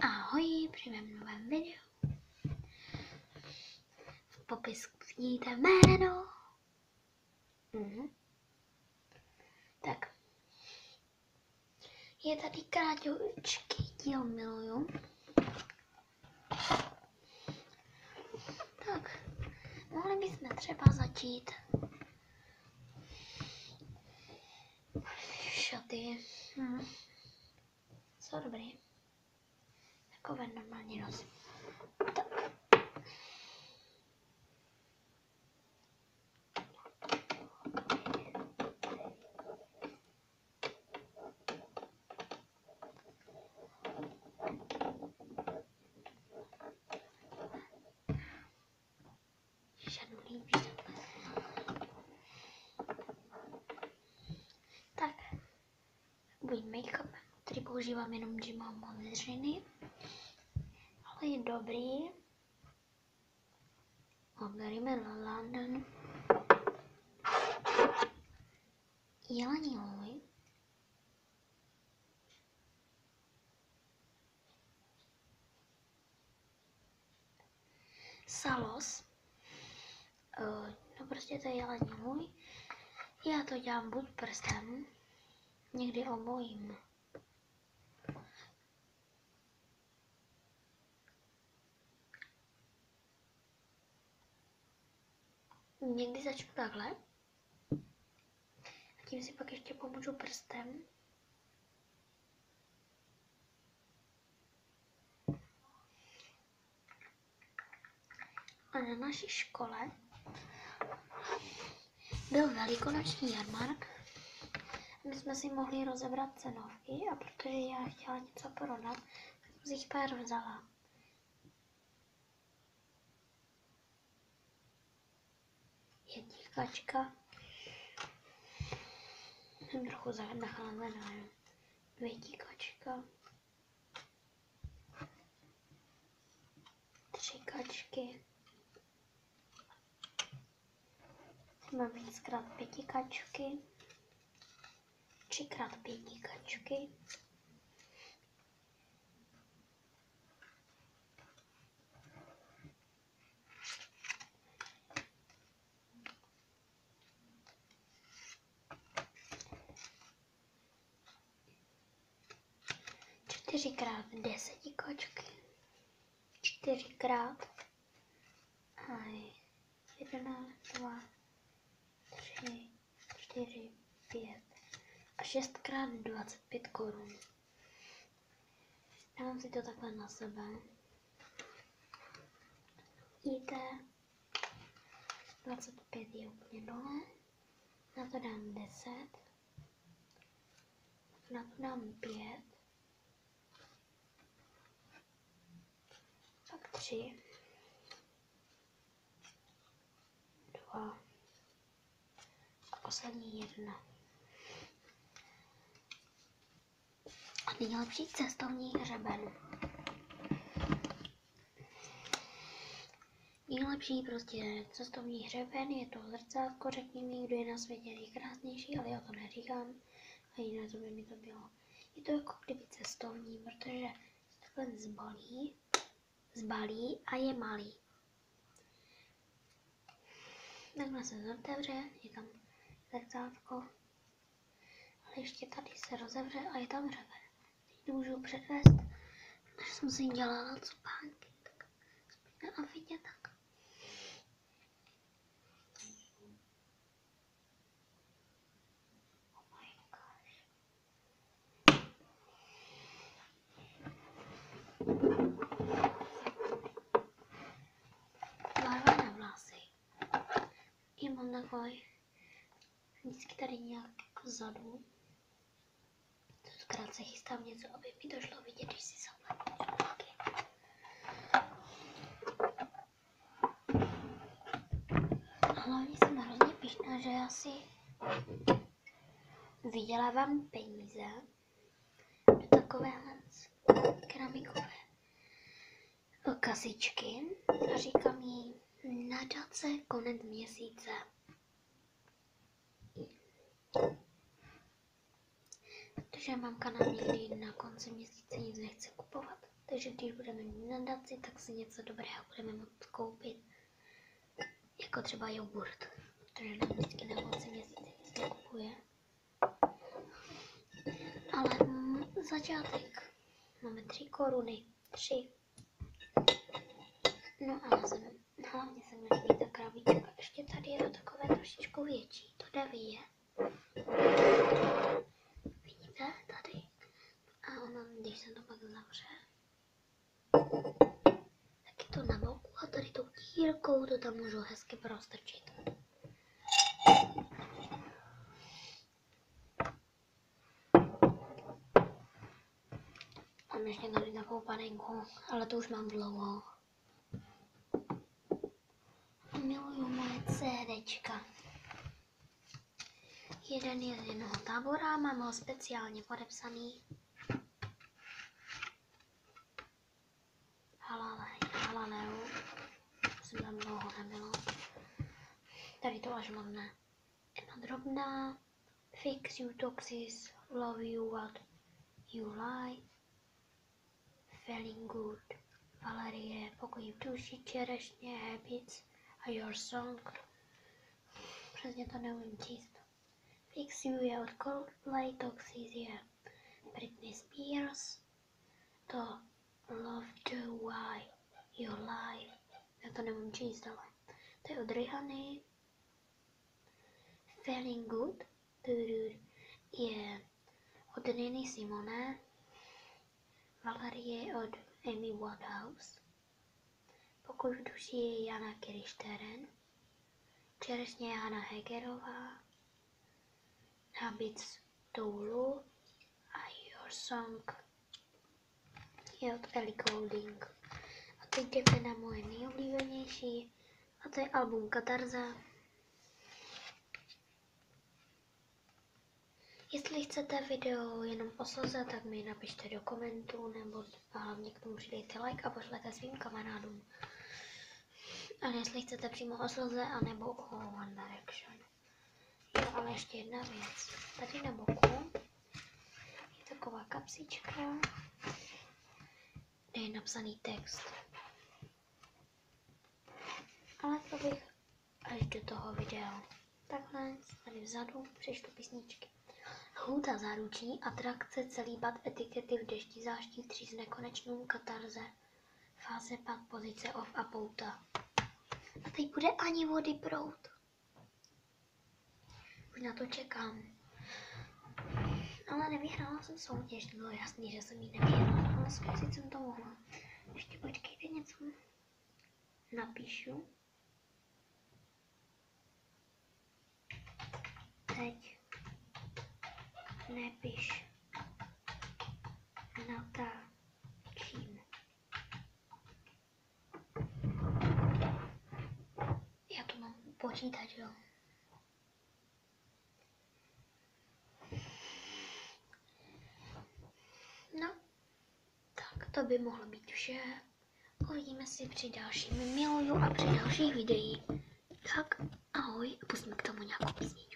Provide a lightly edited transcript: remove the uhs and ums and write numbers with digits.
Ahoj, při mém novém videu. V popisku vidíte jméno. Tak. Je tady kráťoučký díl miluju. Tak, mohli bychom třeba začít šaty. Jsou dobrý. Takové normálně nosím. Tak. Šadu líbí. Tak. Takový make-up, který používám jenom, že mám modřiny. Ale je dobrý. Mám tady London. Jelení lůj. Salos. No prostě to je jelení lůj. Já to dělám buď prstem, někdy obojím. Někdy začnu takhle. A tím si pak ještě pomůžu prstem. A na naší škole byl velikonoční jarmark. My jsme si mohli rozebrat cenovky a protože já chtěla něco prodat, tak jsem si jich pár vzala. Je tíkačka. Jsem trochu nachlazená. 2 tíkačka. 3 kačky. Mám víckrát 5 kačky. 3x 5 kačky. Čtyřikrát 10 kačky. 4x 1, 2, 3, 4, 5 a 6x 25 korun. Dávám si to takhle na sebe. Vidíte, 25 je úplně dole. Na to dám 10. Na to dám 5. Pak 3. 2. A poslední 1. A nejlepší cestovní hřeben. Nejlepší prostě cestovní hřeben je to zrcátko, řekni mi, kdo je na světě nejkrásnější, ale já to neříkám. A jinak to by mi to bylo. Je to jako kdyby cestovní, protože se takhle zbalí a je malý. Takhle se otevře, je tam zrcátko, ale ještě tady se rozevře a je tam hřeben. Teď můžu předvést, než jsem si dělala cupánky, tak a vidět tak. Oh my gosh. Barva na vlasy. Já mám takový vždycky tady nějak jako vzadu. Tentokrát se chystám něco, aby mi to šlo vidět, když si zaplatím čupáky. Hlavně jsem hrozně pyšná, že já si vydělávám peníze do takovéhle keramikové kasičky a říkám jí nadace konec měsíce. Protože mám kanál někdy na konci měsíce nic nechce Takže když budeme mít nadaci, tak si něco dobrého budeme moct koupit. Jako třeba jogurt, protože nám vždycky na konci měsíce nic nekupuje. Ale začátek. Máme 3 koruny. 3. No ale hlavně se mi líbí ta krabička. Ještě tady je to takové trošičku větší. To jde vidět. Vidíte tady? A ono, když se to pak zavře, tak je to na boku a tady tou dírkou to tam můžu hezky prostrčit. Mám ještě tady takovou panenku, ale to už mám dlouho. Miluju moje CDčka. Jeden je z jednoho tábora, mám ho speciálně podepsaný. Halaleu. Jsem tam dlouho nebylo. Tady to až máme. Emma Drobná. Fix you toxis. Love you what you like. Feeling good. Valerie. Pokoj duši, čerešně, habits a your song. Přesně to neumím číst. Fix you je od Coldplay, Toxis je Britney Spears. To Love the way you lie. Já to nemůžu číst, ale to je od Rihanny. Feeling good je od Niny Simone. Valerie od Amy Winehouse. Pokoj v duši je Jana Kiršteren. Čerešně je Hana Hegerová. Habits Toulu a Your Song je od Ellie Goulding. A teď jdeme na moje nejoblíbenější a to je album Katarza. Jestli chcete video jenom o sloze, tak mi napište do komentu nebo hlavně k tomu přidejte like a pošlete svým kamarádům. Ale jestli chcete přímo o sloze anebo o One Direction. Jo, ale ještě jedna věc. Tady na boku je taková kapsička, kde je napsaný text. Ale to bych až do toho videa. Takhle tady vzadu přečtu písničky. Lhůta záruční, atrakce, celý bad, etikety v dešti, záští, 3 s nekonečnou, Katarze, fáze 5, pozice off a pouta. A teď bude ani vody proud. Už na to čekám. Ale nevyhrála jsem soutěž, bylo jasný, že jsem ji nevyhrála, ale zkusit jsem to mohla. Ještě počkejte, něco napíšu. Teď nepiš natáčím. Já to mám počítač, jo. No, tak to by mohlo být vše. Uvidíme si při dalším miluju a při dalších videích. Tak ahoj a pustíme k tomu nějakou písničku.